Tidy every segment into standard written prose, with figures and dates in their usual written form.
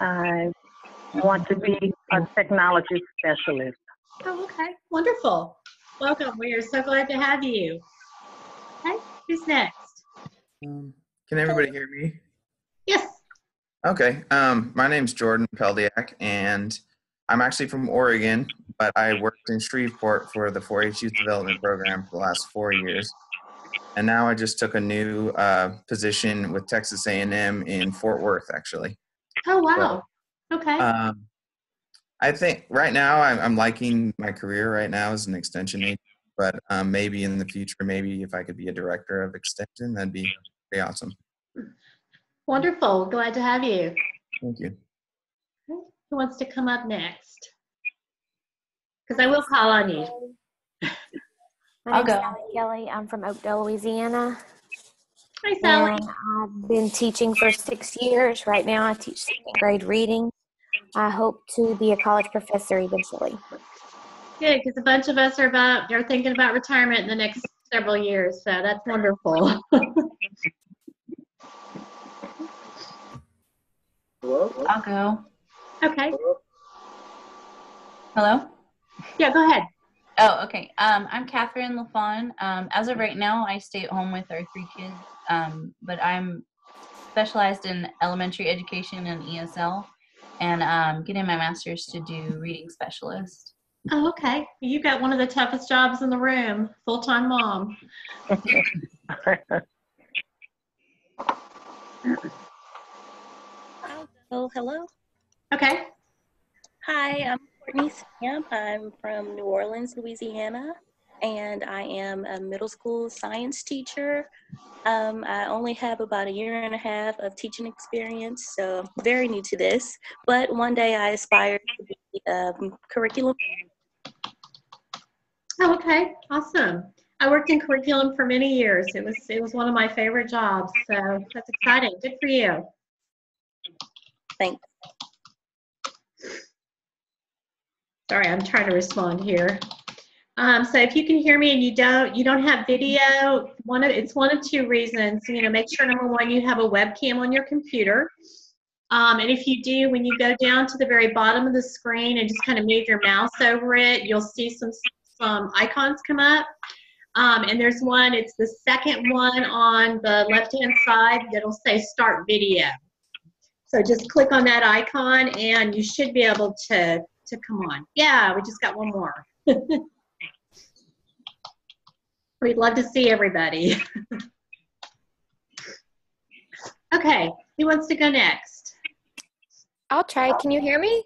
I want to be a technology specialist. Oh, okay. Wonderful. Welcome. We are so glad to have you. Okay. Who's next? Can everybody hear me? Yes. Okay. My name's Jordan Peldiak, and I'm actually from Oregon, but I worked in Shreveport for the 4-H Youth Development Program for the last 4 years. And now I just took a new position with Texas A&M in Fort Worth, actually. Oh, wow. Okay. I think right now I'm liking my career right now as an extension agent, but maybe in the future, maybe if I could be a director of extension, that'd be pretty awesome. Wonderful. Glad to have you. Thank you. Okay. Who wants to come up next? Because I will call on you. My name's Sally Kelly. I'm from Oakdale, Louisiana. Hi, Sally. And I've been teaching for 6 years. Right now I teach second grade reading. I hope to be a college professor eventually. Good, because a bunch of us are thinking about retirement in the next several years, so that's wonderful. Hello? I'll go. Okay. Hello? Yeah, go ahead. Oh, okay. I'm Catherine LaFawn. As of right now, I stay at home with our 3 kids, but I'm specialized in elementary education and ESL, and getting my master's to do reading specialist. Oh, okay. You got one of the toughest jobs in the room, full-time mom. Oh, hello. Okay. Hi, I'm Courtney Stamp. I'm from New Orleans, Louisiana, and I am a middle school science teacher. I only have about 1.5 years of teaching experience, so I'm very new to this. But one day I aspire to be curriculum. Oh, okay. Awesome. I worked in curriculum for many years. It was one of my favorite jobs, so that's exciting. Good for you. Thanks. Sorry, I'm trying to respond here. So if you can hear me and you don't have video, it's one of 2 reasons. Make sure, number 1, you have a webcam on your computer. And if you do, when you go down to the very bottom of the screen and just kind of move your mouse over it, you'll see some icons come up. And there's one, it's the second one on the left-hand side that'll say Start Video. So just click on that icon and you should be able to come on. Yeah, we just got one more. We'd love to see everybody. Okay, who wants to go next? I'll try. Can you hear me?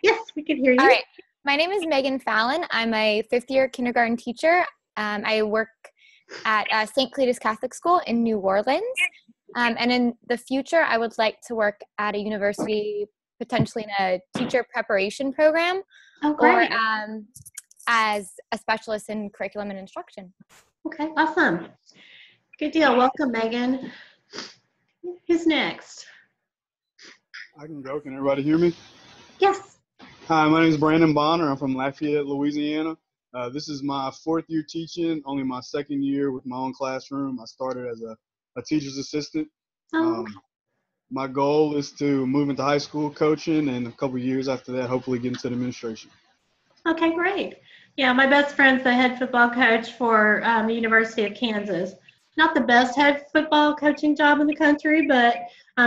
Yes, we can hear you. All right. My name is Megan Fallon. I'm a 5th-year kindergarten teacher. I work at St. Cletus Catholic School in New Orleans. And in the future, I would like to work at a university, potentially in a teacher preparation program, or as a specialist in curriculum and instruction. Okay, awesome. Good deal. Welcome, Megan. Who's next? I can go. Can everybody hear me? Yes. Hi, my name is Brandon Bonner. I'm from Lafayette, Louisiana. This is my 4th year teaching, only my 2nd year with my own classroom. I started as a teacher's assistant. My goal is to move into high school coaching, and a couple years after that, hopefully get into administration. Okay, great. Yeah, my best friend's the head football coach for the University of Kansas. Not the best head football coaching job in the country, but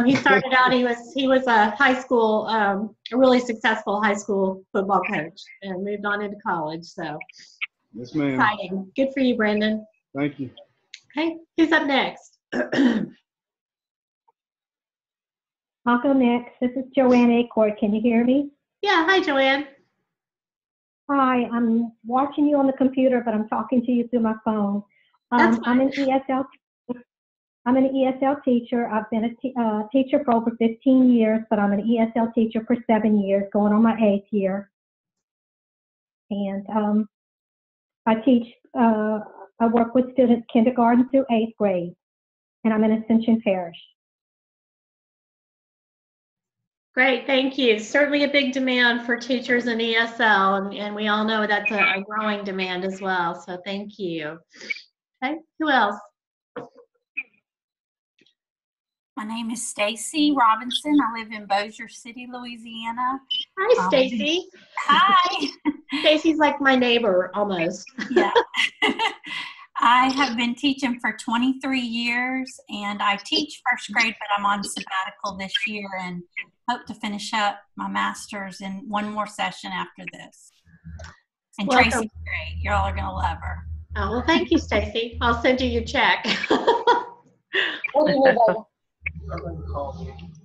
he started out, he was a high school, a really successful high school football coach and moved on into college. So yes, ma'am. Exciting. Good for you, Brandon. Thank you. Okay, who's up next? I'll go next. This is Joanne Acord. Can you hear me? Yeah, hi, Joanne. Hi, I'm watching you on the computer, but I'm talking to you through my phone. I'm an ESL teacher. I've been a teacher for over 15 years, but I'm an ESL teacher for 7 years, going on my 8th year. And I teach, I work with students kindergarten through 8th grade, and I'm in Ascension Parish. Great, thank you. Certainly a big demand for teachers in ESL, and we all know that's a growing demand as well, so thank you. Okay, who else? My name is Stacy Robinson. I live in Bossier City, Louisiana. Hi, Stacy. Hi. Stacy's like my neighbor almost. Yeah. I have been teaching for 23 years, and I teach first grade, but I'm on sabbatical this year and hope to finish up my master's in one more session after this. And Welcome. Tracy's great. You all are going to love her. Oh, well, thank you, Stacy. I'll send you your check. What do you need, Lola?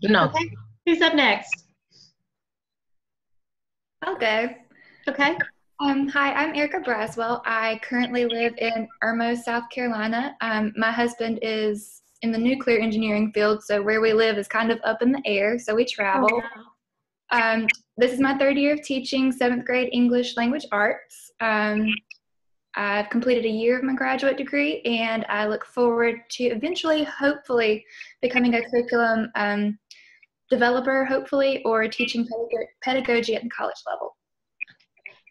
No. Okay. Who's up next? I'll go. Okay. Hi, I'm Erica Braswell. I currently live in Irmo, South Carolina. My husband is in the nuclear engineering field, so where we live is kind of up in the air, so we travel. Oh, wow. This is my third year of teaching 7th grade English language arts. I've completed a year of my graduate degree, and I look forward to eventually, hopefully, becoming a curriculum developer, hopefully, or teaching pedagogy at the college level.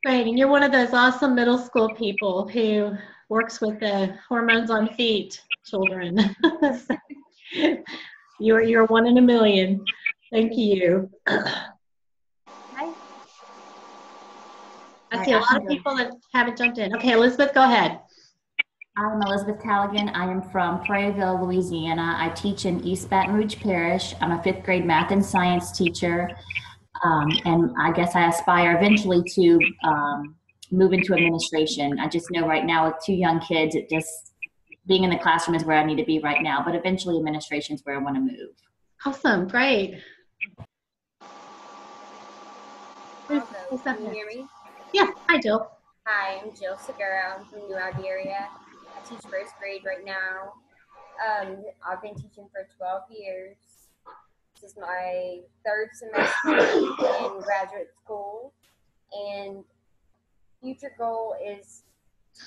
Right, and you're one of those awesome middle school people who works with the hormones on feet children. You're one in a million. Thank you. I see a lot of people that haven't jumped in. Okay, Elizabeth, go ahead. I'm Elizabeth Callaghan. I am from Prairieville, Louisiana. I teach in East Baton Rouge Parish. I'm a 5th grade math and science teacher. And I guess I aspire eventually to move into administration. I just know right now with 2 young kids, it just being in the classroom is where I need to be right now, but eventually administration is where I want to move. Awesome, great. Can you hear me? Yeah, hi Jill. Hi, I'm Jill Segura. I'm from New Iberia. I teach first grade right now. I've been teaching for 12 years. This is my 3rd semester in graduate school, and future goal is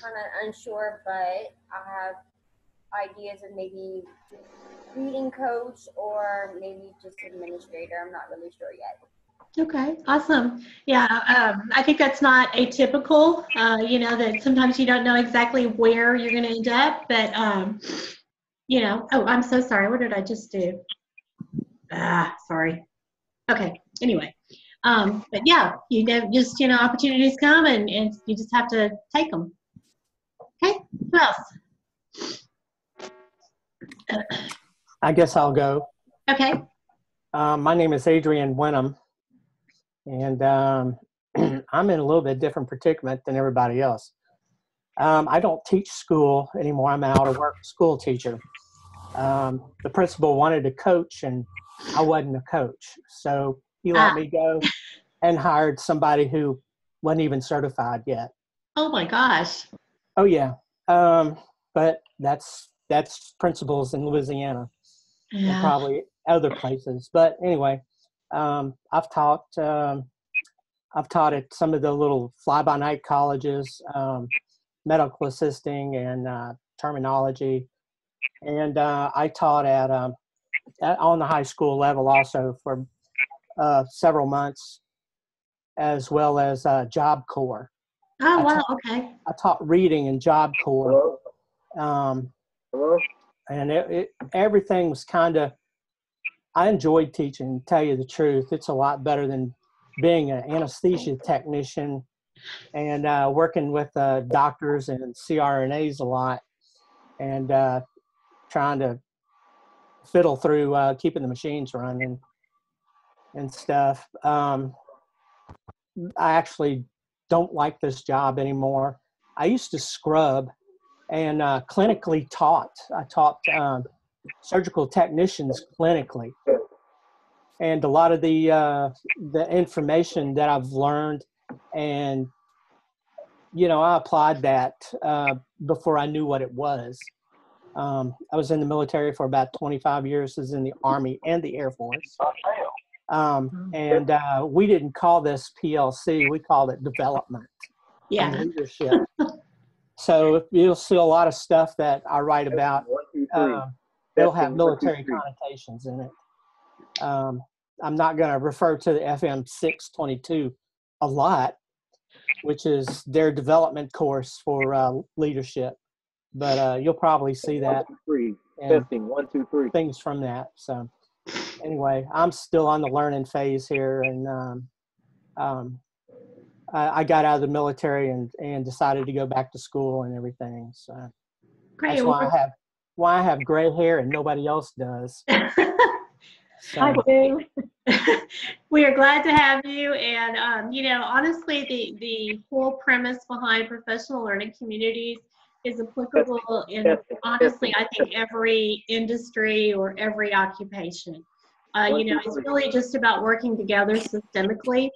kind of unsure, but I have ideas of maybe reading coach or maybe just administrator. I'm not really sure yet. Okay, awesome. Yeah, I think that's not atypical, you know, that sometimes you don't know exactly where you're going to end up, but, you know, oh, I'm so sorry. What did I just do? Sorry. Okay, anyway. But yeah, you just, you know, opportunities come and you just have to take them. Okay, who else? I guess I'll go. Okay. My name is Adrian Wenham, and I'm in a little bit different predicament than everybody else. I don't teach school anymore. I'm an out-of-work school teacher. The principal wanted to coach, and I wasn't a coach. So he let me go and hired somebody who wasn't even certified yet. Oh, my gosh. Oh, yeah. But that's principals in Louisiana and probably other places. But anyway, I've taught at some of the little fly-by-night colleges, medical assisting and terminology. And I taught on the high school level also for several months, as well as Job Corps. Oh, wow, okay. I taught reading in Job Corps. And everything was kind of, I enjoyed teaching, to tell you the truth. It's a lot better than being an anesthesia technician and working with doctors and CRNAs a lot and trying to fiddle through keeping the machines running and stuff. I actually don't like this job anymore. I used to scrub and clinically taught. I taught surgical technicians clinically. And a lot of the information that I've learned and, you know, I applied that before I knew what it was. I was in the military for about 25 years. I was in the Army and the Air Force. And we didn't call this PLC. We called it development and leadership. So you'll see a lot of stuff that I write about. They'll have military connotations in it. I'm not going to refer to the FM 622 a lot, which is their development course for leadership. But you'll probably see that and Testing, 1, 2, 3. things from that. So anyway, I'm still on the learning phase here, and I got out of the military and decided to go back to school and everything. So Great. that's why I have gray hair and nobody else does. I do. We are glad to have you. And, you know, honestly, the whole premise behind professional learning communities is applicable in, honestly, I think every industry or every occupation. You know, it's really just about working together systemically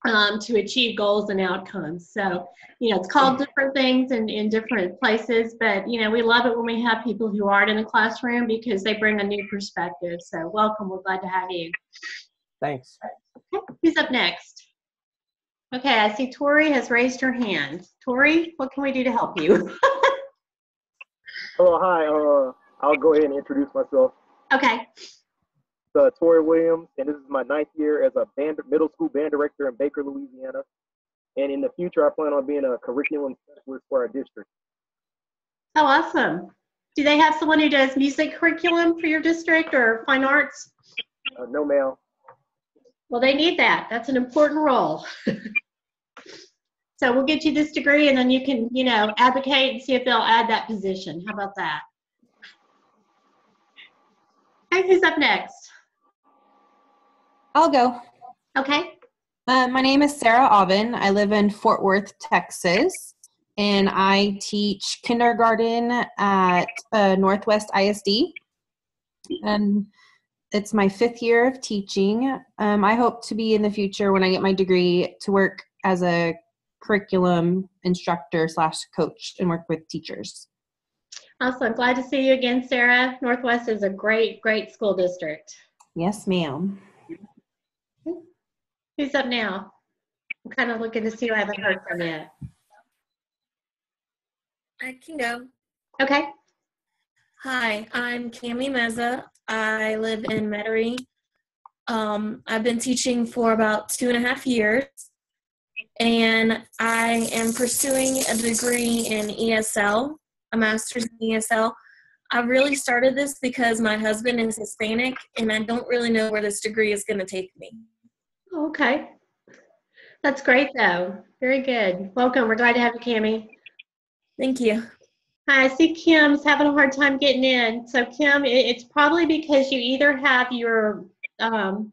to achieve goals and outcomes. So, you know, it's called different things in different places, but, you know, we love it when we have people who aren't in the classroom because they bring a new perspective. So welcome, we're glad to have you. Thanks. Okay, who's up next? Okay, I see Tori has raised her hand. Tori, what can we do to help you? Hello, hi. I'll go ahead and introduce myself. Okay. Tori Williams, and this is my 9th year as a middle school band director in Baker, Louisiana. And in the future, I plan on being a curriculum specialist for our district. Oh, awesome. Do they have someone who does music curriculum for your district or fine arts? No, ma'am. Well, they need that. That's an important role. So we'll get you this degree, and then you can, you know, advocate and see if they'll add that position. How about that? Okay, who's up next? I'll go. Okay. My name is Sarah Aubin. I live in Fort Worth, Texas, and I teach kindergarten at Northwest ISD. And it's my 5th year of teaching. I hope to be in the future, when I get my degree, to work as a curriculum instructor / coach and work with teachers. Awesome. Glad to see you again, Sarah. Northwest is a great, great school district. Yes, ma'am. Who's up now? I'm kind of looking to see who I haven't heard from yet. I can go. Okay. Hi, I'm Cami Meza. I live in Metairie. I've been teaching for about 2.5 years, and I am pursuing a degree in ESL, a master's in ESL. I really started this because my husband is Hispanic, and I don't really know where this degree is going to take me. Okay. That's great, though. Very good. Welcome. We're glad to have you, Cami. Thank you. Hi, I see Kim's having a hard time getting in. So, Kim, it's probably because you either have your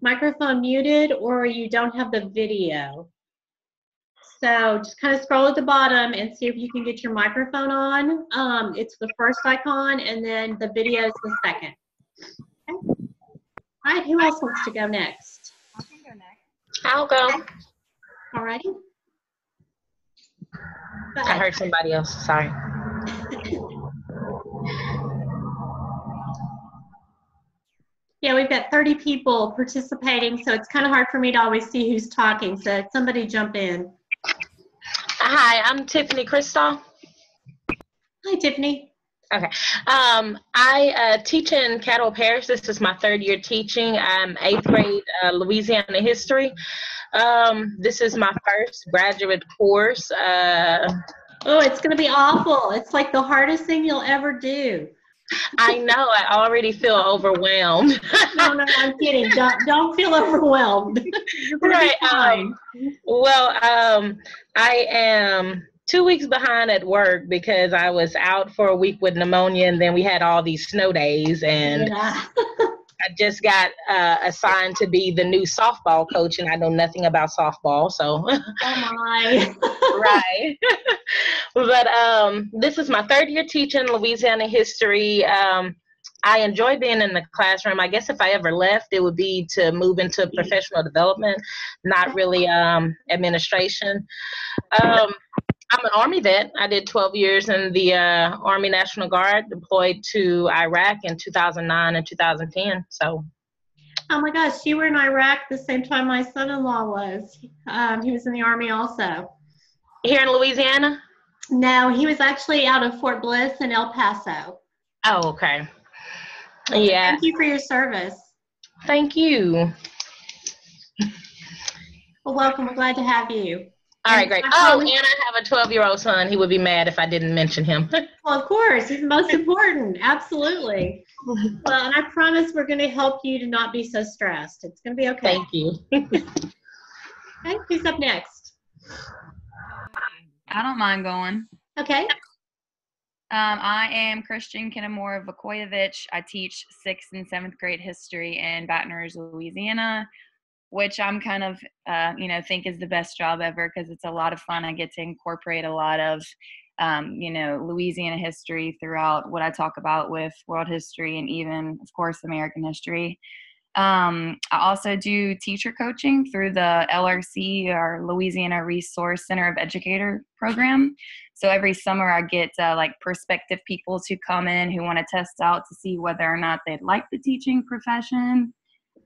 microphone muted or you don't have the video. So just kind of scroll at the bottom and see if you can get your microphone on. It's the first icon, and then the video is the second. Okay. All right, who else wants to go next? I can go next. I'll go. All righty. I heard somebody else. Sorry. Yeah, we've got 30 people participating, so it's kind of hard for me to always see who's talking. So somebody jump in. Hi, I'm Tiffany Kristoff. Hi, Tiffany. Okay. I teach in Caddo Parish. This is my 3rd year teaching. I'm 8th grade Louisiana history. This is my first graduate course. Oh, it's going to be awful. It's like the hardest thing you'll ever do. I know. I already feel overwhelmed. No, I'm kidding. Don't feel overwhelmed. You're going to be fine. I am 2 weeks behind at work because I was out for a week with pneumonia, and then we had all these snow days, and I just got assigned to be the new softball coach, and I know nothing about softball, so. Oh my. Right. But this is my 3rd year teaching Louisiana history. I enjoy being in the classroom. I guess if I ever left, it would be to move into professional development, not really administration. I'm an Army vet. I did 12 years in the Army National Guard, deployed to Iraq in 2009 and 2010. So. Oh my gosh, you were in Iraq the same time my son-in-law was. He was in the Army also. Here in Louisiana? No, he was actually out of Fort Bliss in El Paso. Oh, okay. Yeah. Thank you for your service. Thank you. Well, welcome. We're glad to have you. All right, great. Oh, and I have a 12-year-old son. He would be mad if I didn't mention him. Well, of course, he's most important. Absolutely. Well, and I promise we're going to help you to not be so stressed. It's going to be okay. Thank you. Okay, who's up next? I don't mind going. Okay. I am Christian Kinnamore Vukoyevich. I teach 6th and 7th grade history in Baton Rouge, Louisiana, which I'm kind of, think is the best job ever because it's a lot of fun. I get to incorporate a lot of, Louisiana history throughout what I talk about with world history and even, of course, American history. I also do teacher coaching through the LRC, our Louisiana Resource Center of Educator program. So every summer I get prospective people to come in who want to test out to see whether or not they'd like the teaching profession.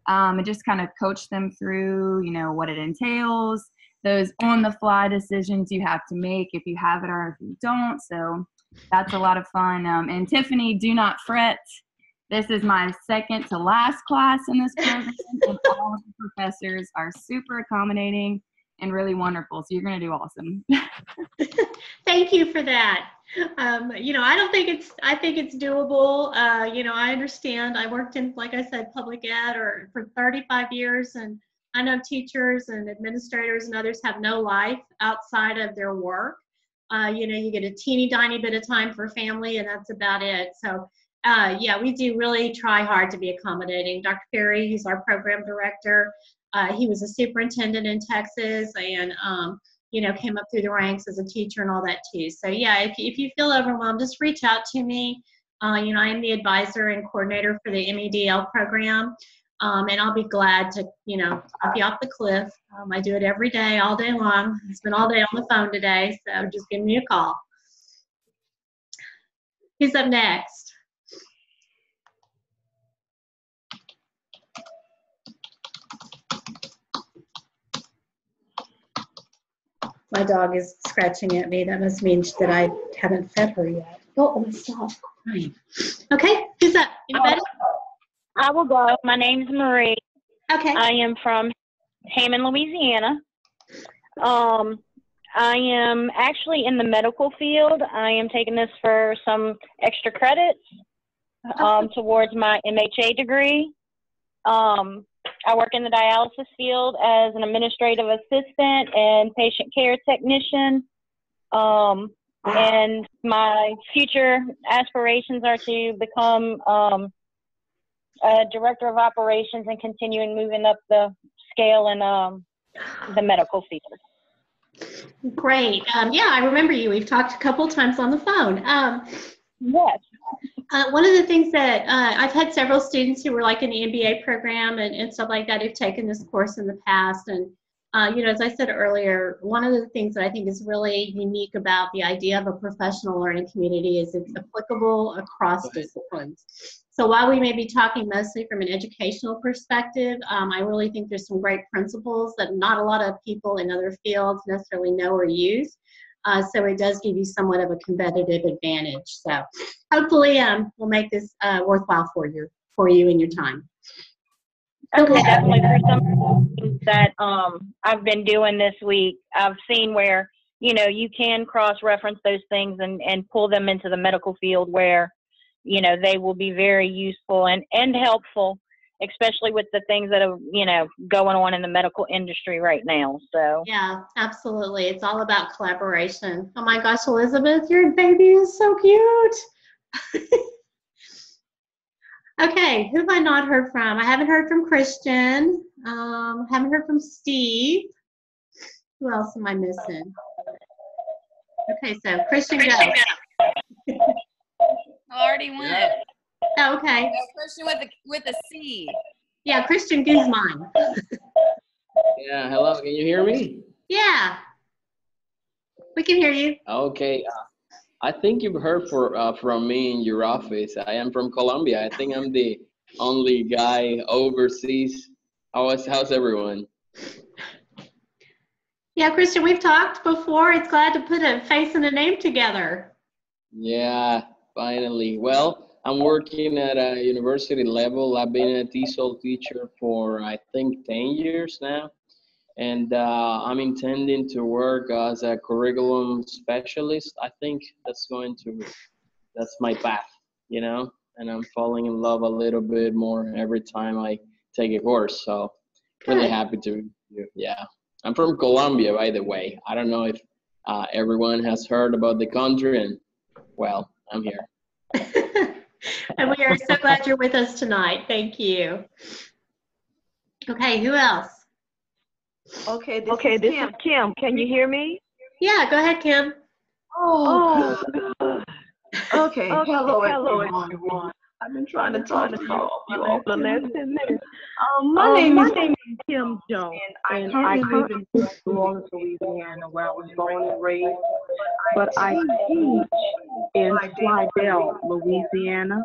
And just kind of coach them through, what it entails, those on-the-fly decisions you have to make if you have it or if you don't. So that's a lot of fun. And Tiffany, do not fret. This is my second to last class in this program, and all of the professors are super accommodating and really wonderful. So you're going to do awesome. Thank you for that. I think it's doable. I understand. I worked in, like I said, public ed for 35 years, and I know teachers and administrators and others have no life outside of their work. You get a teeny tiny bit of time for family, and that's about it. So we do really try hard to be accommodating. Dr. Perry, he's our program director. He was a superintendent in Texas and, came up through the ranks as a teacher and all that too. So if you feel overwhelmed, just reach out to me. I am the advisor and coordinator for the EDL program. And I'll be glad to, talk you off the cliff. I do it every day, all day long. I spent all day on the phone today, so just give me a call. Who's up next? My dog is scratching at me. That must mean that I haven't fed her yet. Oh, stop crying. Okay, who's up? Anybody? I will go. My name's Marie. Okay. I am from Hammond, Louisiana. I am actually in the medical field. I am taking this for some extra credits towards my MHA degree. I work in the dialysis field as an administrative assistant and patient care technician. And my future aspirations are to become a director of operations and continuing moving up the scale in the medical field. Great. I remember you. We've talked a couple times on the phone. Yes. One of the things that I've had several students who were like in the MBA program and stuff like that who've taken this course in the past. And, as I said earlier, one of the things that I think is really unique about the idea of a professional learning community is it's applicable across disciplines. So while we may be talking mostly from an educational perspective, I really think there's some great principles that not a lot of people in other fields necessarily know or use. So it does give you somewhat of a competitive advantage. So hopefully we'll make this worthwhile for you and your time. Okay, definitely for some things that I've been doing this week, I've seen where, you can cross-reference those things and pull them into the medical field where, they will be very useful and helpful, especially with the things that are, going on in the medical industry right now. So yeah, absolutely. It's all about collaboration. Oh my gosh, Elizabeth, your baby is so cute. Okay, who have I not heard from? I haven't heard from Christian. Haven't heard from Steve. Who else am I missing? Okay, so Christian, go. I already went. Oh, okay. Christian with a C. Yeah, Christian Guzman. Yeah, hello. Can you hear me? Yeah, we can hear you. Okay. I think you've heard from me in your office. I am from Colombia. I think I'm the only guy overseas. How's everyone? Yeah, Christian, we've talked before. It's glad to put a face and a name together. Yeah, finally. Well, I'm working at a university level. I've been a TESOL teacher for, I think, 10 years now. and I'm intending to work as a curriculum specialist. I think that's my path, you know, and I'm falling in love a little bit more every time I take a course. So really happy to, yeah. I'm from Colombia, by the way. I don't know if everyone has heard about the country, and well, I'm here. And we are so glad you're with us tonight. Thank you. Okay, who else? Okay, this is Kim. Can you hear me? Yeah, go ahead, Kim. Oh, good. Okay, hello everyone. I've been trying to talk to you all for the last 10 minutes. My name is Kim Jones, and I currently live in New Orleans, Louisiana, where I was born and raised. But I teach in Slidell, Louisiana.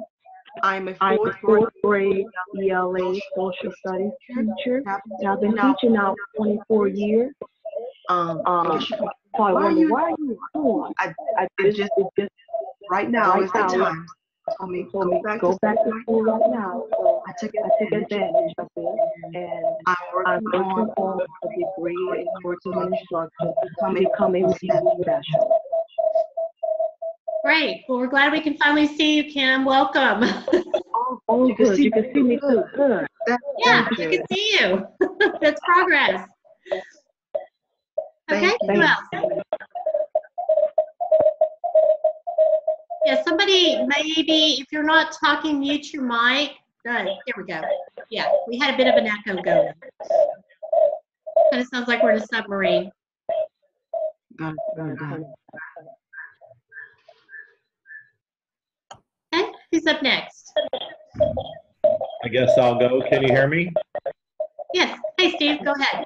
I'm a fourth grade ELA social studies teacher. I've been teaching now 24 years. So I wonder, why are you doing? I just right now is the time. I mean, go back to school right now. So I took advantage of it, and I'm working on a degree in curriculum instruction to become a reading specialist. Great. Well, we're glad we can finally see you, Kim. Welcome. Oh, good. You can see me too. Good. Yeah, we can see you. That's progress. Okay, who else? Yeah, somebody maybe, if you're not talking, mute your mic. There we go. Yeah, we had a bit of an echo going. Kind of sounds like we're in a submarine. Got it. Okay, who's up next? I guess I'll go. Can you hear me? Yes. Hey, Steve, go ahead.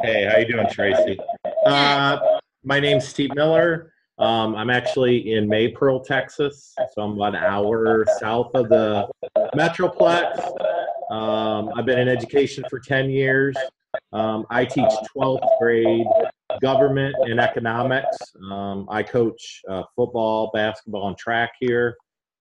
Hey, how you doing, Tracy? My name's Steve Miller. I'm actually in Maypearl, Texas, so I'm about an hour south of the Metroplex. I've been in education for 10 years. I teach 12th grade government and economics. I coach football, basketball, and track here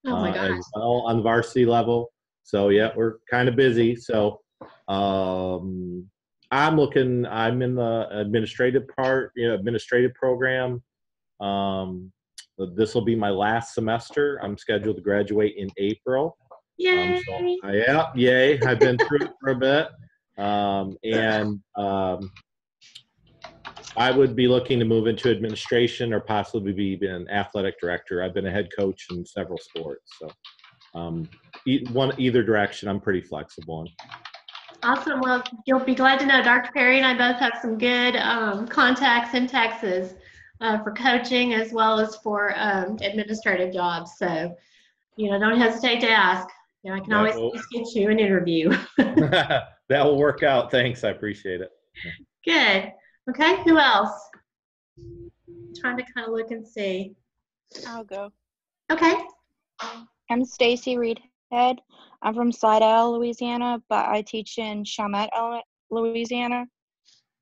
as well on the varsity level. So yeah, we're kind of busy. So I'm in the administrative program. This will be my last semester. I'm scheduled to graduate in April. Yay! Yay. I've been through it for a bit. I would be looking to move into administration or possibly be an athletic director. I've been a head coach in several sports. So either direction, I'm pretty flexible in. Awesome. Well, you'll be glad to know Dr. Perry and I both have some good contacts in Texas for coaching as well as for administrative jobs. So, don't hesitate to ask. I can always get you an interview. That will work out. Thanks. I appreciate it. Good. Okay. Who else? I'm trying to kind of look and see. I'll go. Okay. I'm Stacy Reedhead. I'm from Slidell, Louisiana, but I teach in Chalmette, Louisiana.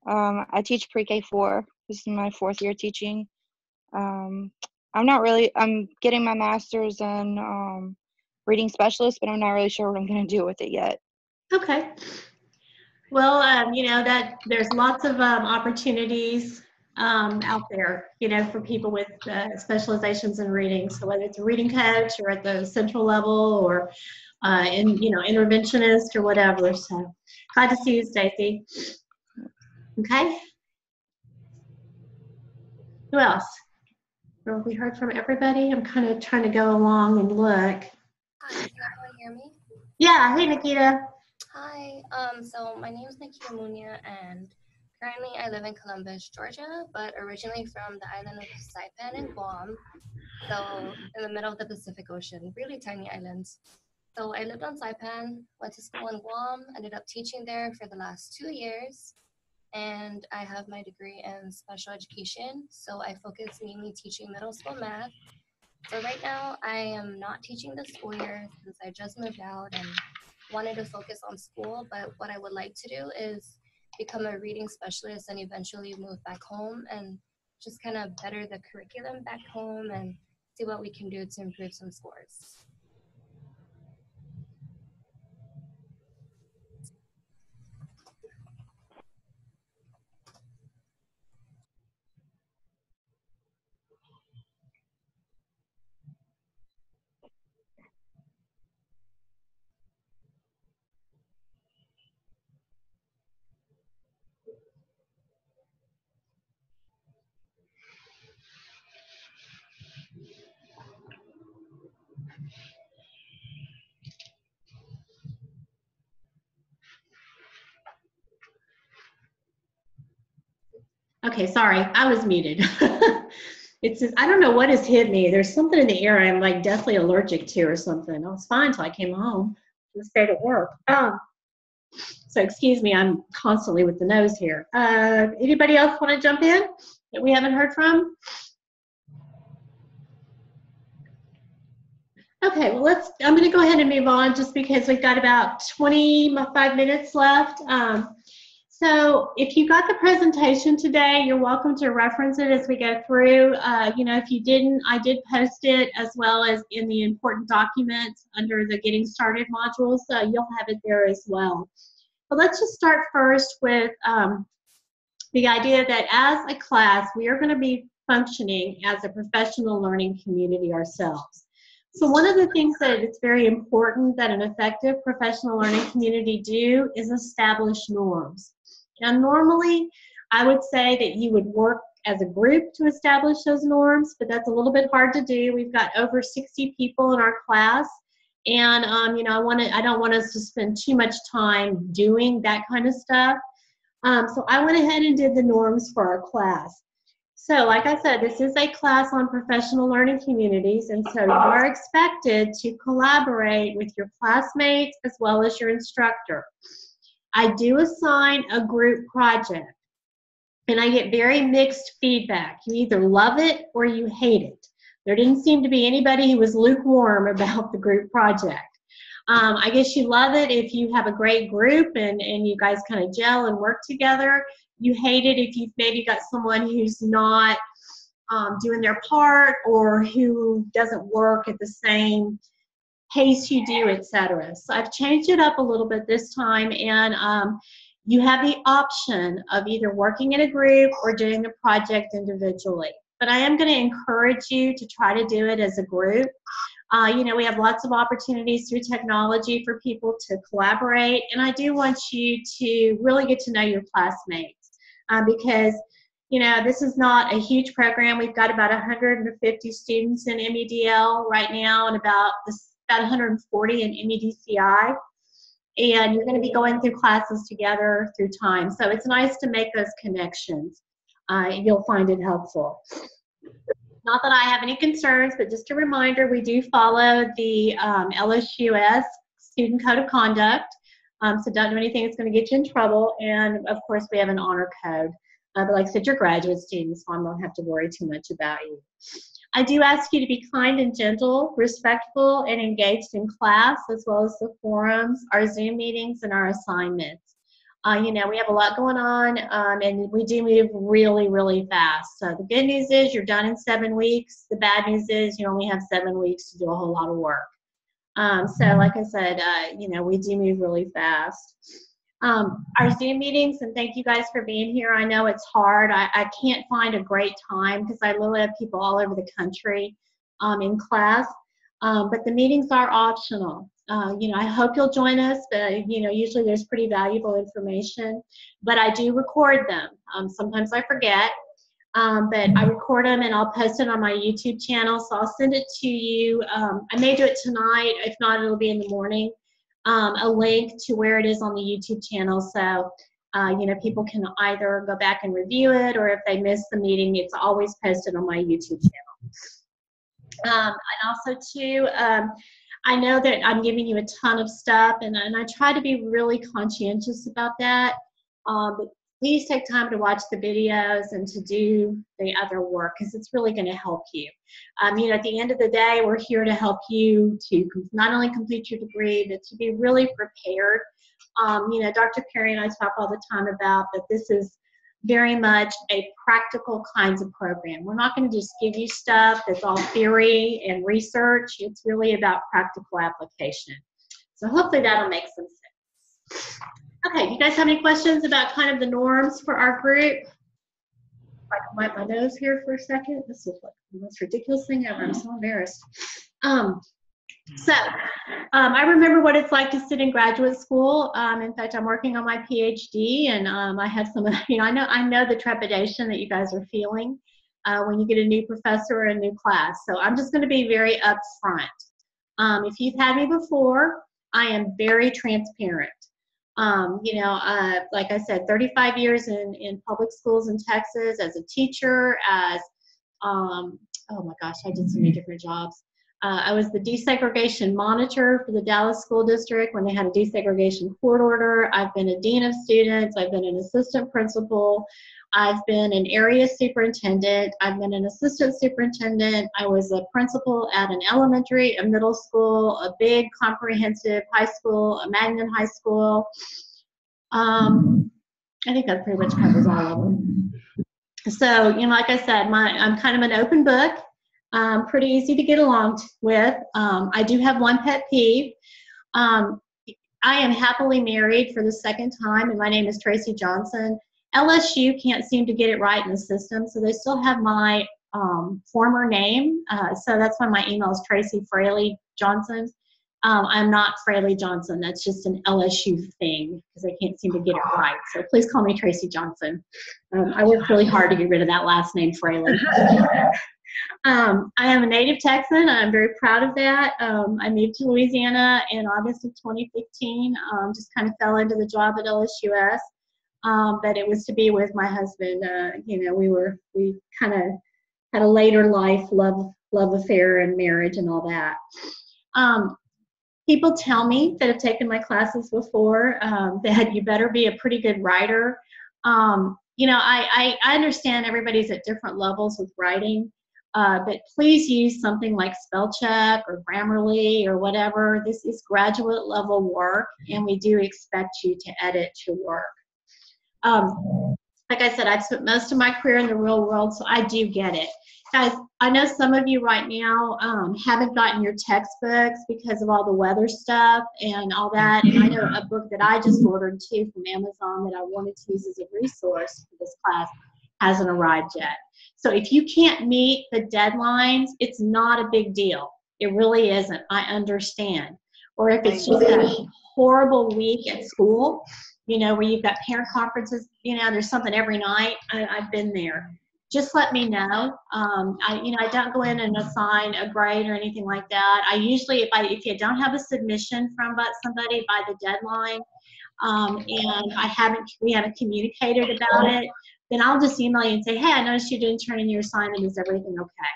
I teach pre-K 4. This is my 4th year teaching. I'm getting my master's in reading specialist, but I'm not really sure what I'm going to do with it yet. Okay. Well, that there's lots of opportunities out there, for people with specializations in reading. So whether it's a reading coach or at the central level or interventionist or whatever. So glad to see you, Stacy. Okay. Who else? Well, we heard from everybody. I'm kind of trying to go along and look. Hi, can everyone hear me? Yeah. Hey, Nikita. Hi. So my name is Nikita Munia, and currently I live in Columbus, Georgia, but originally from the island of Saipan in Guam. So in the middle of the Pacific Ocean, really tiny islands. So I lived on Saipan, went to school in Guam, ended up teaching there for the last 2 years. And I have my degree in special education, so I focus mainly teaching middle school math. So right now, I am not teaching this school year since I just moved out and wanted to focus on school, but what I would like to do is become a reading specialist and eventually move back home and just kind of better the curriculum back home and see what we can do to improve some scores. Okay, sorry, I was muted. It's just, I don't know what has hit me. There's something in the air I'm like deathly allergic to or something. I was fine until I came home and stayed at work. So excuse me, I'm constantly with the nose here. Anybody else want to jump in that we haven't heard from? Okay, well, I'm going to go ahead and move on just because we've got about 25 minutes left. So if you got the presentation today, you're welcome to reference it as we go through. If you didn't, I did post it as well as in the important documents under the Getting Started modules. So you'll have it there as well. But let's just start first with the idea that as a class, we are going to be functioning as a professional learning community ourselves. So one of the things that it's very important that an effective professional learning community do is establish norms. Now, normally, I would say that you would work as a group to establish those norms, but that's a little bit hard to do. We've got over 60 people in our class, and I don't want us to spend too much time doing that kind of stuff. So I went ahead and did the norms for our class. So like I said, this is a class on professional learning communities, and so you are expected to collaborate with your classmates as well as your instructor. I do assign a group project, and I get very mixed feedback. You either love it or you hate it. There didn't seem to be anybody who was lukewarm about the group project. I guess you love it if you have a great group and you guys kind of gel and work together. You hate it if you've maybe got someone who's not doing their part or who doesn't work at the same pace you do, etc. So I've changed it up a little bit this time, and you have the option of either working in a group or doing the project individually. But I am going to encourage you to try to do it as a group. We have lots of opportunities through technology for people to collaborate, and I do want you to really get to know your classmates because this is not a huge program. We've got about 150 students in MEDL right now and about 140 in MEDCI, and you're going to be going through classes together through time. So it's nice to make those connections. You'll find it helpful. Not that I have any concerns, but just a reminder, we do follow the LSUS Student Code of Conduct. So don't do anything that's going to get you in trouble. And of course, we have an honor code. But like I said, you're graduate students, so I won't have to worry too much about you. I do ask you to be kind and gentle, respectful, and engaged in class, as well as the forums, our Zoom meetings, and our assignments. We have a lot going on, and we do move really, really fast. So the good news is you're done in 7 weeks. The bad news is you only have 7 weeks to do a whole lot of work. So like I said, we do move really fast. Our Zoom meetings, and thank you guys for being here. I know it's hard. I can't find a great time because I literally have people all over the country in class, but the meetings are optional. I hope you'll join us, but usually there's pretty valuable information, but I do record them. Sometimes I forget, but I record them and I'll post it on my YouTube channel, so I'll send it to you. I may do it tonight. If not, it'll be in the morning. A link to where it is on the YouTube channel, so people can either go back and review it, or if they miss the meeting, it's always posted on my YouTube channel. And also too, I know that I'm giving you a ton of stuff, and I try to be really conscientious about that. But please take time to watch the videos and to do the other work, because it's really going to help you. At the end of the day, we're here to help you to not only complete your degree, but to be really prepared. Dr. Perry and I talk all the time about that this is very much a practical kinds of program. We're not going to just give you stuff that's all theory and research. It's really about practical application. So hopefully that'll make some sense. Okay, you guys have any questions about kind of the norms for our group? I can wipe my nose here for a second. This is like the most ridiculous thing ever. I'm so embarrassed. I remember what it's like to sit in graduate school. In fact, I'm working on my PhD, and I have some, I know the trepidation that you guys are feeling when you get a new professor or a new class. So I'm just going to be very upfront. If you've had me before, I am very transparent. Like I said, 35 years in public schools in Texas as a teacher, as, oh my gosh, I did so many different jobs. I was the desegregation monitor for the Dallas School District when they had a desegregation court order. I've been a dean of students. I've been an assistant principal. I've been an area superintendent. I've been an assistant superintendent. I was a principal at an elementary, a middle school, a big comprehensive high school, a magnet high school. I think that pretty much covers all of them. So, like I said, I'm kind of an open book. Pretty easy to get along with. I do have one pet peeve. I am happily married for the second time, and my name is Tracy Johnson. LSU can't seem to get it right in the system, so they still have my former name. So that's why my email is Tracy Fraley Johnson. I'm not Fraley Johnson. That's just an LSU thing because they can't seem to get it right. So please call me Tracy Johnson. I worked really hard to get rid of that last name, Fraley. I am a native Texan. I'm very proud of that. I moved to Louisiana in August of 2015. Just kind of fell into the job at LSUS. But it was to be with my husband. We kind of had a later life love affair and marriage and all that. People tell me that have taken my classes before that you better be a pretty good writer. I understand everybody's at different levels with writing, but please use something like spell check or Grammarly or whatever. This is graduate level work, and we do expect you to edit your work. Like I said, I've spent most of my career in the real world, so I do get it. Guys, I know some of you right now haven't gotten your textbooks because of all the weather stuff and all that. And I know a book that I just ordered too from Amazon that I wanted to use as a resource for this class hasn't arrived yet. So if you can't meet the deadlines, it's not a big deal. It really isn't. I understand. Or if it's just a horrible week at school, where you've got parent conferences, there's something every night. I've been there. Just let me know. I don't go in and assign a grade or anything like that. I usually, if you don't have a submission from somebody by the deadline, and we haven't communicated about it, then I'll just email you and say, hey, I noticed you didn't turn in your assignment. Is everything okay?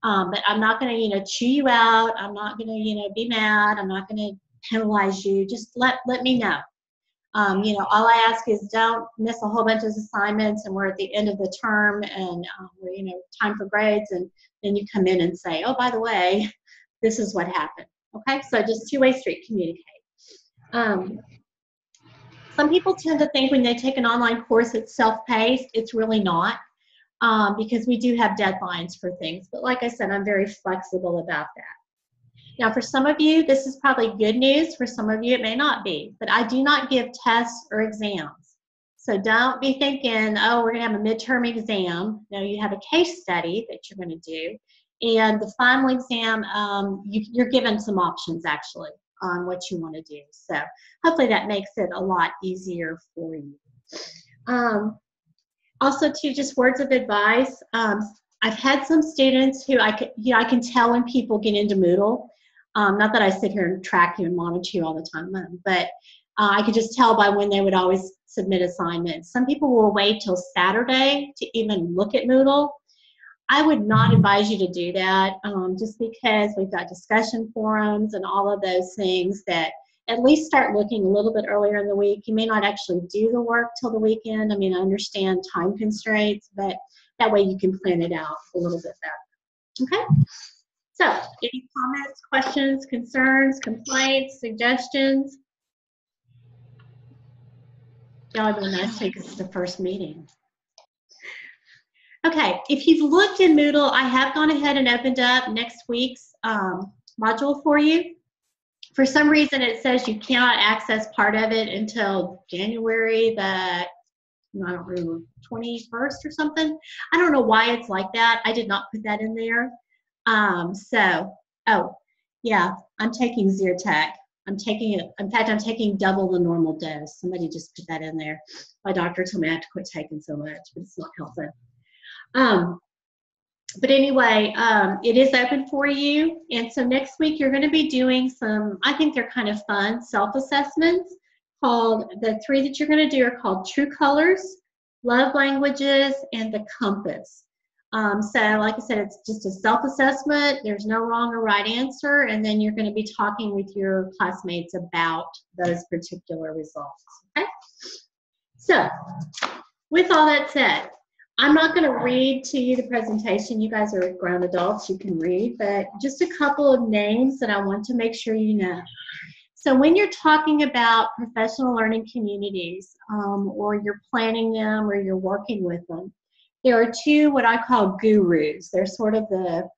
But I'm not going to, chew you out. I'm not going to, be mad. I'm not going to penalize you. Just let me know. All I ask is don't miss a whole bunch of assignments and we're at the end of the term and we're, time for grades, and then you come in and say, oh, by the way, this is what happened. Okay, so just two-way street, communicate. Some people tend to think when they take an online course it's self-paced. It's really not, because we do have deadlines for things. But like I said, I'm very flexible about that. Now, for some of you, this is probably good news. For some of you, it may not be. But I do not give tests or exams. So don't be thinking, oh, we're going to have a midterm exam. No, you have a case study that you're going to do. And the final exam, you're given some options, actually, on what you want to do. So hopefully that makes it a lot easier for you. Also, too, just words of advice. I've had some students who I can tell when people get into Moodle. Not that I sit here and track you and monitor you all the time, but I could just tell by when they would always submit assignments. Some people will wait till Saturday to even look at Moodle. I would not advise you to do that, just because we've got discussion forums and all of those things that at least start looking a little bit earlier in the week. You may not actually do the work till the weekend. I mean, I understand time constraints, but that way you can plan it out a little bit better. Okay? So, any comments, questions, concerns, complaints, suggestions? Y'all are doing nice because it's the first meeting. Okay, if you've looked in Moodle, I have gone ahead and opened up next week's module for you. For some reason, it says you cannot access part of it until January the, I don't remember, 21st or something. I don't know why it's like that. I did not put that in there. Yeah, I'm taking Zyrtec. I'm taking it. In fact, I'm taking double the normal dose. Somebody just put that in there. My doctor told me I have to quit taking so much, but it's not helping. But anyway, it is open for you. And so next week you're going to be doing some, I think they're kind of fun, self-assessments. called, the 3 that you're going to do are called True Colors, Love Languages, and the Compass. So like I said, it's just a self-assessment. There's no wrong or right answer, and then you're going to be talking with your classmates about those particular results. Okay? So with all that said, I'm not going to read to you the presentation. You guys are grown adults. You can read, but just a couple of names that I want to make sure you know. So when you're talking about professional learning communities, or you're planning them or you're working with them, there are 2 what I call gurus. They're sort of the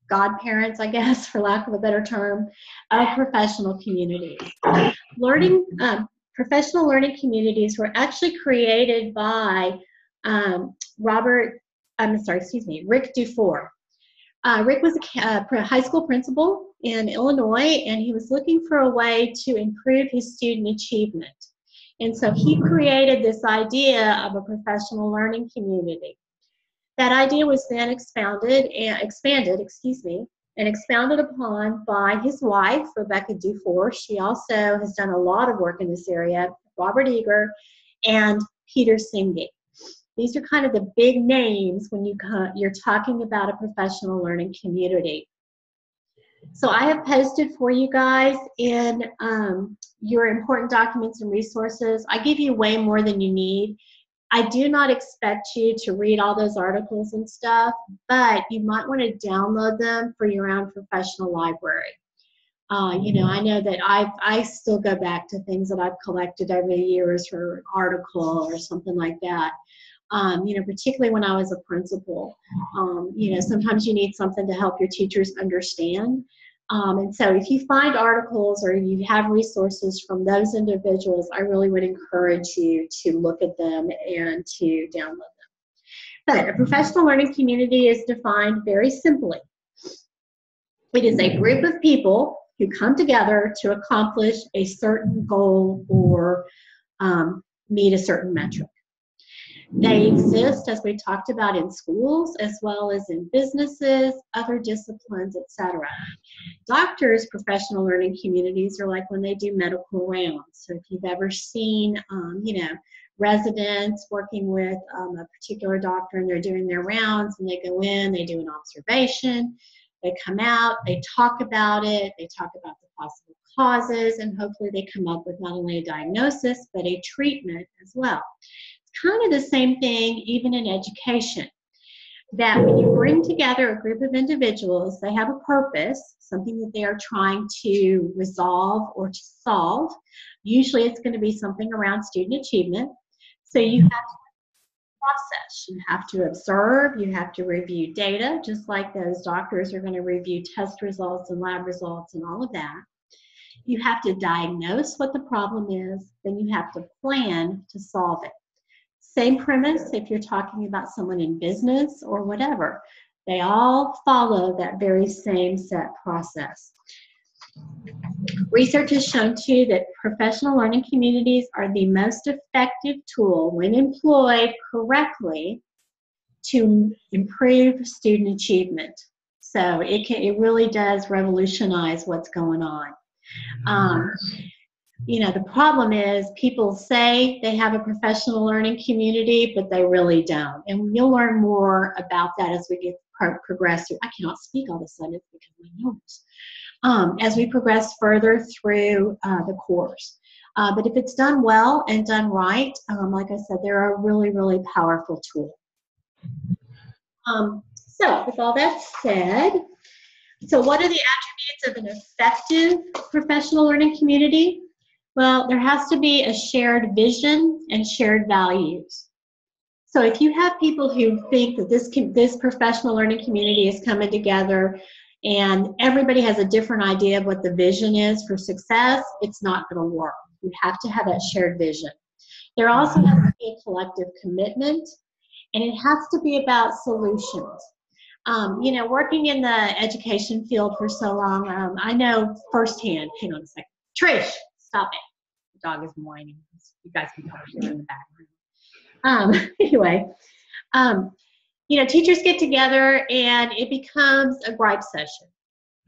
godparents, I guess, for lack of a better term, of professional communities. Professional learning communities were actually created by Rick Dufour. Rick was a high school principal in Illinois, and he was looking for a way to improve his student achievement. And so he created this idea of a professional learning community. That idea was then expanded and expounded upon by his wife, Rebecca Dufour. She also has done a lot of work in this area, Robert Eager, and Peter Singh. These are kind of the big names when you're talking about a professional learning community. So I have posted for you guys in your important documents and resources. I give you way more than you need. I do not expect you to read all those articles and stuff, but you might want to download them for your own professional library. You know, I know that I still go back to things that I've collected over the years for an article or something like that. You know, particularly when I was a principal, you know, sometimes you need something to help your teachers understand. And so if you find articles or you have resources from those individuals, I really would encourage you to look at them and to download them. But a professional learning community is defined very simply. It is a group of people who come together to accomplish a certain goal or meet a certain metric. They exist, as we talked about, in schools as well as in businesses, other disciplines, etc. Doctors' professional learning communities are like when they do medical rounds. So if you've ever seen, you know, residents working with a particular doctor and they're doing their rounds and they go in, they do an observation, they come out, they talk about it, they talk about the possible causes, and hopefully they come up with not only a diagnosis but a treatment as well. Kind of the same thing even in education, that when you bring together a group of individuals, they have a purpose, something that they are trying to resolve or to solve. Usually it's going to be something around student achievement. So you have to process. You have to observe, you have to review data, just like those doctors are going to review test results and lab results and all of that. You have to diagnose what the problem is, then you have to plan to solve it. Same premise if you're talking about someone in business or whatever. They all follow that very same set process. Research has shown too that professional learning communities are the most effective tool when employed correctly to improve student achievement. So it really does revolutionize what's going on. You know, the problem is people say they have a professional learning community, but they really don't. And you'll learn more about that as we get progress through. I cannot speak all of a sudden because of my nose. As we progress further through the course. But if it's done well and done right, like I said, they're a really, really powerful tool. So with all that said, so what are the attributes of an effective professional learning community? Well, there has to be a shared vision and shared values. So if you have people who think that this professional learning community is coming together and everybody has a different idea of what the vision is for success, it's not going to work. You have to have that shared vision. There also has to be a collective commitment, and it has to be about solutions. You know, working in the education field for so long, I know firsthand, hang on a second. Trish, stop it. The dog is whining. You guys can probably hear in the background. Anyway, you know, teachers get together and it becomes a gripe session.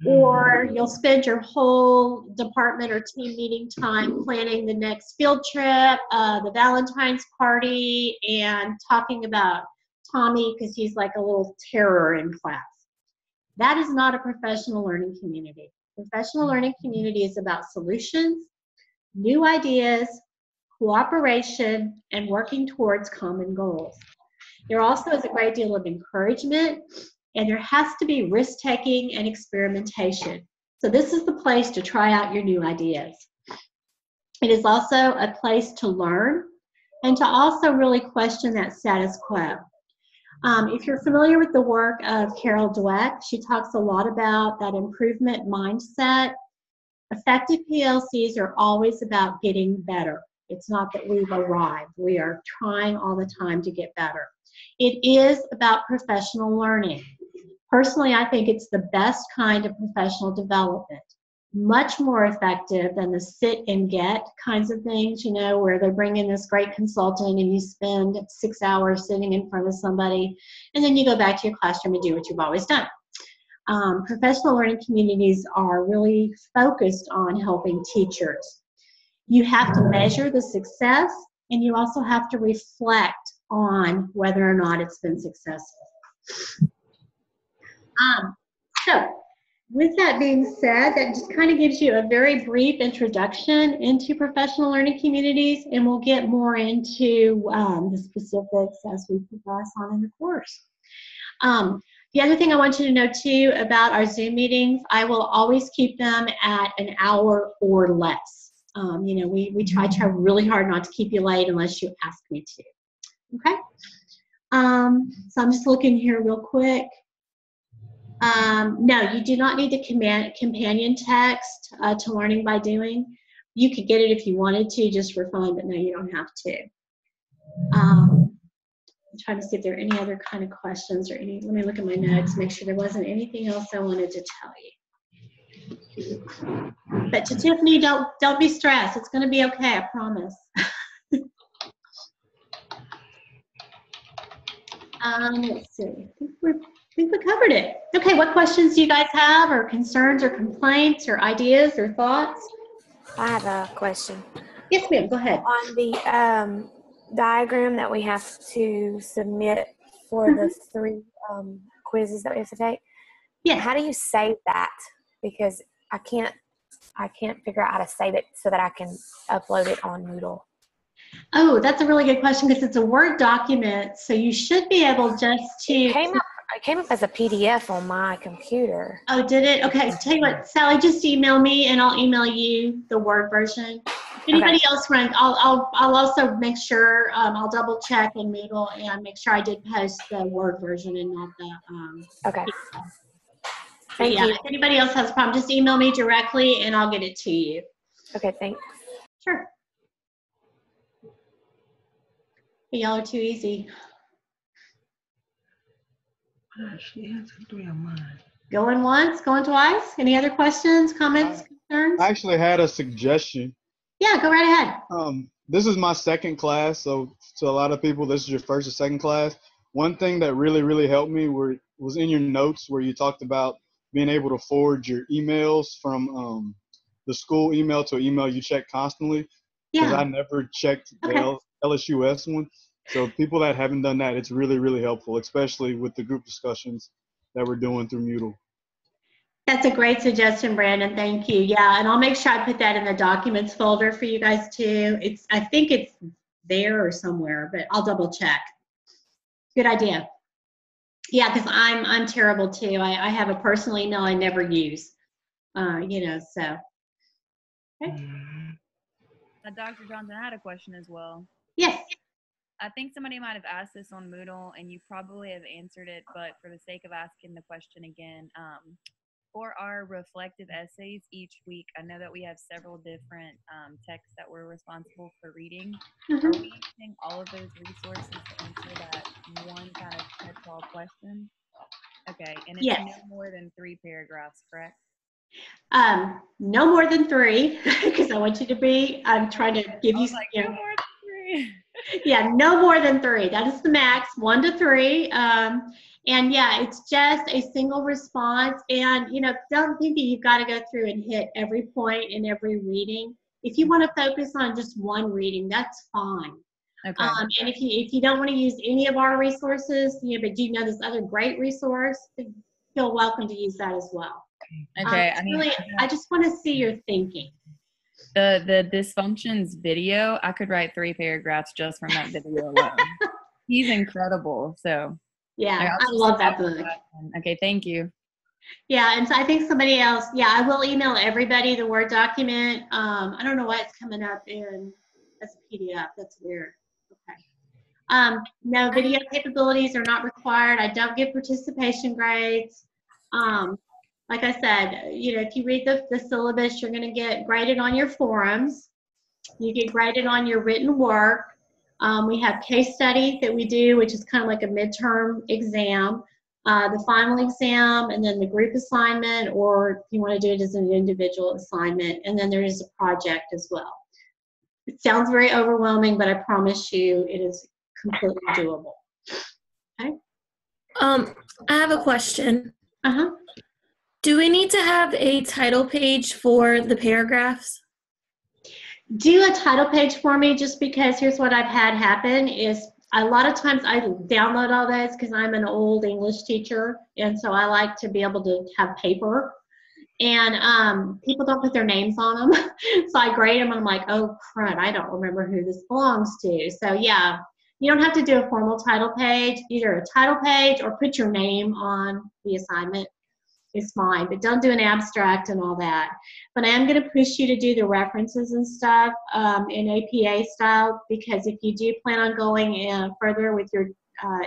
or you'll spend your whole department or team meeting time planning the next field trip, the Valentine's party, and talking about Tommy because he's like a little terror in class. That is not a professional learning community. Professional learning community is about solutions, new ideas, cooperation, and working towards common goals. There also is a great deal of encouragement, and there has to be risk-taking and experimentation. So this is the place to try out your new ideas. It is also a place to learn and to also really question that status quo. If you're familiar with the work of Carol Dweck, she talks a lot about that improvement mindset. Effective PLCs are always about getting better. It's not that we've arrived. We are trying all the time to get better. It is about professional learning. Personally, I think it's the best kind of professional development. Much more effective than the sit and get kinds of things, you know, where they bring in this great consultant and you spend 6 hours sitting in front of somebody and then you go back to your classroom and do what you've always done. Professional learning communities are really focused on helping teachers. You have to measure the success, and you also have to reflect on whether or not it's been successful. So, with that being said, that just kind of gives you a very brief introduction into professional learning communities, and we'll get more into the specifics as we progress on in the course. The other thing I want you to know too about our Zoom meetings, I will always keep them at an hour or less. You know, we try really hard not to keep you late unless you ask me to. Okay? So I'm just looking here real quick. No, you do not need the companion text to Learning by Doing. You could get it if you wanted to, just for fun, but no, you don't have to. I'm trying to see if there are any other kind of questions or any. Let me look at my notes, make sure there wasn't anything else I wanted to tell you. But to Tiffany, don't be stressed. It's going to be okay, I promise. Let's see. I think we covered it. Okay, what questions do you guys have, or concerns, or complaints, or ideas, or thoughts? I have a question. Yes, ma'am. Go ahead. On the diagram that we have to submit for the 3 quizzes that we have to take. Yeah. How do you save that? Because I can't figure out how to save it so that I can upload it on Moodle. Oh, that's a really good question because it's a Word document, so you should be able just to. It came up as a PDF on my computer. Oh, did it? Okay. So tell you what, Sally, just email me and I'll email you the Word version. If anybody else runs, I'll also make sure I'll double check in Moodle and make sure I did post the Word version and not the. Okay. PDF. Thank you. If anybody else has a problem, just email me directly and I'll get it to you. Okay, thanks. Sure. Y'all are too easy. She answered 3 of mine. Going once, going twice. Any other questions, comments, concerns? I actually had a suggestion. Yeah, go right ahead. This is my second class, so to a lot of people, this is your first or second class. One thing that really, really helped me was in your notes where you talked about being able to forward your emails from the school email to an email you check constantly. Because I never checked the LSUS one. So people that haven't done that, it's really, really helpful, especially with the group discussions that we're doing through Moodle. That's a great suggestion, Brandon. Thank you. Yeah, and I'll make sure I put that in the documents folder for you guys too. I think it's there or somewhere, but I'll double check. Good idea. Yeah, because I'm terrible too. I have a personal email I never use. You know, so. Okay. Dr. Johnson, I had a question as well. Yes. I think somebody might have asked this on Moodle, and you probably have answered it, but for the sake of asking the question again, for our reflective essays each week, I know that we have several different texts that we're responsible for reading. Are we using all of those resources to answer that one kind of catch-all question? Okay, and it's no more than 3 paragraphs, correct? No more than 3, because I want you to be. I'm trying to give you. No more than 3. Yeah, no more than 3. That is the max, 1 to 3. And yeah, it's just a single response. And, don't think that you've got to go through and hit every point in every reading. If you want to focus on just one reading, that's fine. Okay. And if you don't want to use any of our resources, but you know this other great resource, feel welcome to use that as well. Okay. I just want to see your thinking. The dysfunctions video, I could write 3 paragraphs just from that video alone. He's incredible. So yeah, I love that book. Okay, thank you. Yeah, and so I think somebody else. Yeah, I will email everybody the Word document. I don't know why it's coming up as a PDF. That's weird. Okay. No, video capabilities are not required. I don't give participation grades. Like I said, if you read the syllabus, you're going to get graded on your forums. You get graded on your written work. We have case study that we do, which is kind of like a midterm exam, the final exam, and then the group assignment, or if you want to do it as an individual assignment, and then there is a project as well. It sounds very overwhelming, but I promise you it is completely doable. Okay. I have a question. Do we need to have a title page for the paragraphs? Do a title page for me, just because here's what I've had happen is a lot of times I download all those because I'm an old English teacher, and so I like to be able to have paper. And people don't put their names on them. So I grade them and I'm like, oh crud, I don't remember who this belongs to. So yeah, you don't have to do a formal title page, either a title page or put your name on the assignment is fine, but don't do an abstract and all that. But I am going to push you to do the references and stuff in APA style, because if you do plan on going further with your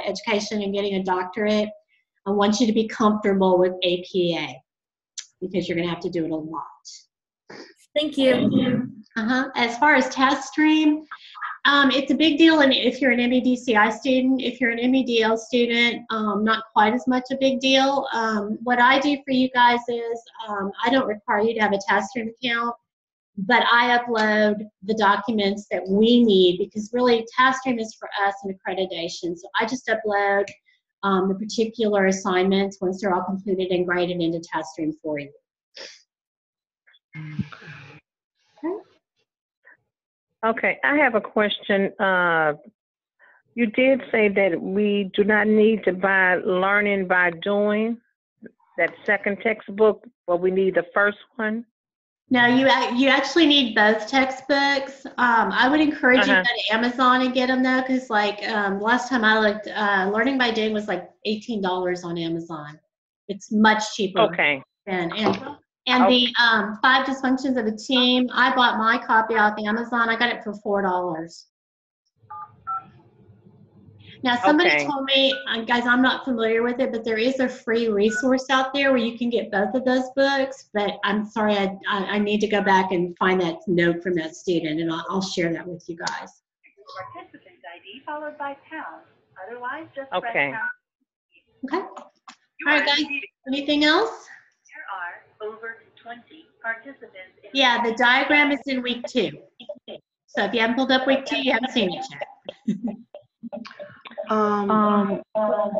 education and getting a doctorate, I want you to be comfortable with APA, because you're going to have to do it a lot. Thank you. As far as test stream, it's a big deal if you're an MEDCI student. If you're an MEDL student, not quite as much a big deal. What I do for you guys is I don't require you to have a test stream account, but I upload the documents that we need, because really test stream is for us an accreditation. So I just upload the particular assignments once they're all completed and graded into test stream for you. Okay, I have a question. You did say that we do not need to buy Learning by Doing, that second textbook, but we need the first one. No, you actually need both textbooks. I would encourage you to go to Amazon and get them though, because like last time I looked, Learning by Doing was like $18 on Amazon. It's much cheaper. Okay. And the 5 Dysfunctions of a Team, I bought my copy off Amazon. I got it for $4. Now, somebody told me, guys, I'm not familiar with it, but there is a free resource out there where you can get both of those books. But I'm sorry, I need to go back and find that note from that student, and I'll share that with you guys. Participant ID followed by pound. Otherwise, just okay. press pound. Okay. All right, guys. Anything else? There are over 20 participants. Yeah, the diagram is in week 2. So if you haven't pulled up week 2, you haven't seen it yet.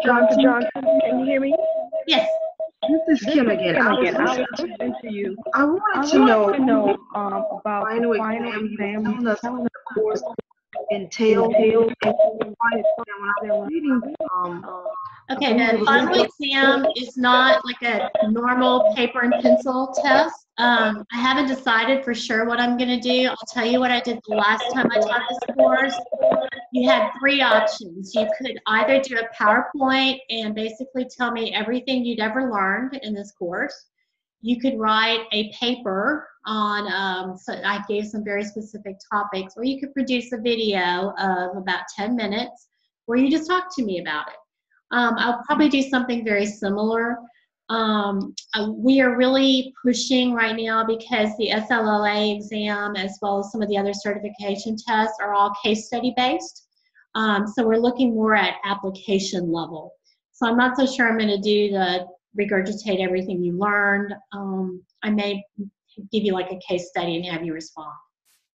Johnson, can you hear me? Yes. This is Kim again. I was listening to you. I wanted to know about final exam. Telling us the course entails. Okay, the final exam is not like a normal paper and pencil test. I haven't decided for sure what I'm going to do. I'll tell you what I did the last time I taught this course. You had 3 options. You could either do a PowerPoint and basically tell me everything you'd ever learned in this course. You could write a paper on, so I gave some very specific topics, or you could produce a video of about 10 minutes where you just talk to me about it. I'll probably do something very similar. We are really pushing right now because the SLLA exam, as well as some of the other certification tests, are all case study based. So we're looking more at application level. So I'm not so sure I'm going to do the regurgitate everything you learned. I may give you like a case study and have you respond,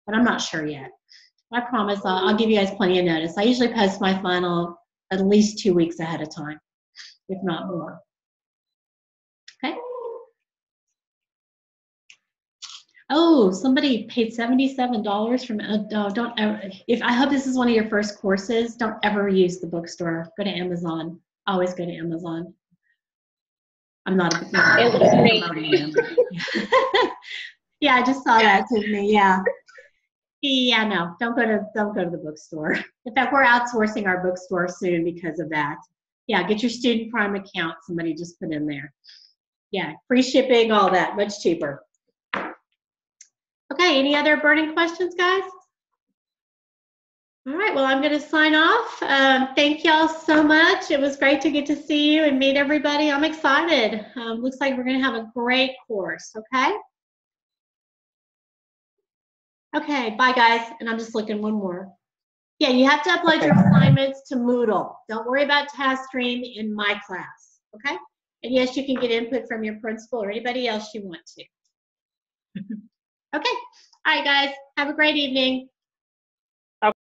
but I'm not sure yet. I promise I'll give you guys plenty of notice. I usually post my final at least 2 weeks ahead of time, if not more. Okay. Oh, somebody paid $77 from. Don't ever. If I hope this is one of your first courses, don't ever use the bookstore. Go to Amazon. Always go to Amazon. I'm not promoting them. Yeah, I just saw that, Tiffany. Yeah. Yeah, no, don't go to the bookstore. In fact, we're outsourcing our bookstore soon because of that. Yeah, get your Student Prime account. Somebody just put in there. Yeah, free shipping, all that, much cheaper. Okay, any other burning questions, guys? All right, well, I'm going to sign off. Thank y'all so much. It was great to get to see you and meet everybody. I'm excited. Looks like we're going to have a great course, okay? Okay, bye, guys. And I'm just looking one more. Yeah, you have to upload your assignments to Moodle. Don't worry about TaskStream in my class, okay? And yes, you can get input from your principal or anybody else you want to. Okay. All right, guys. Have a great evening.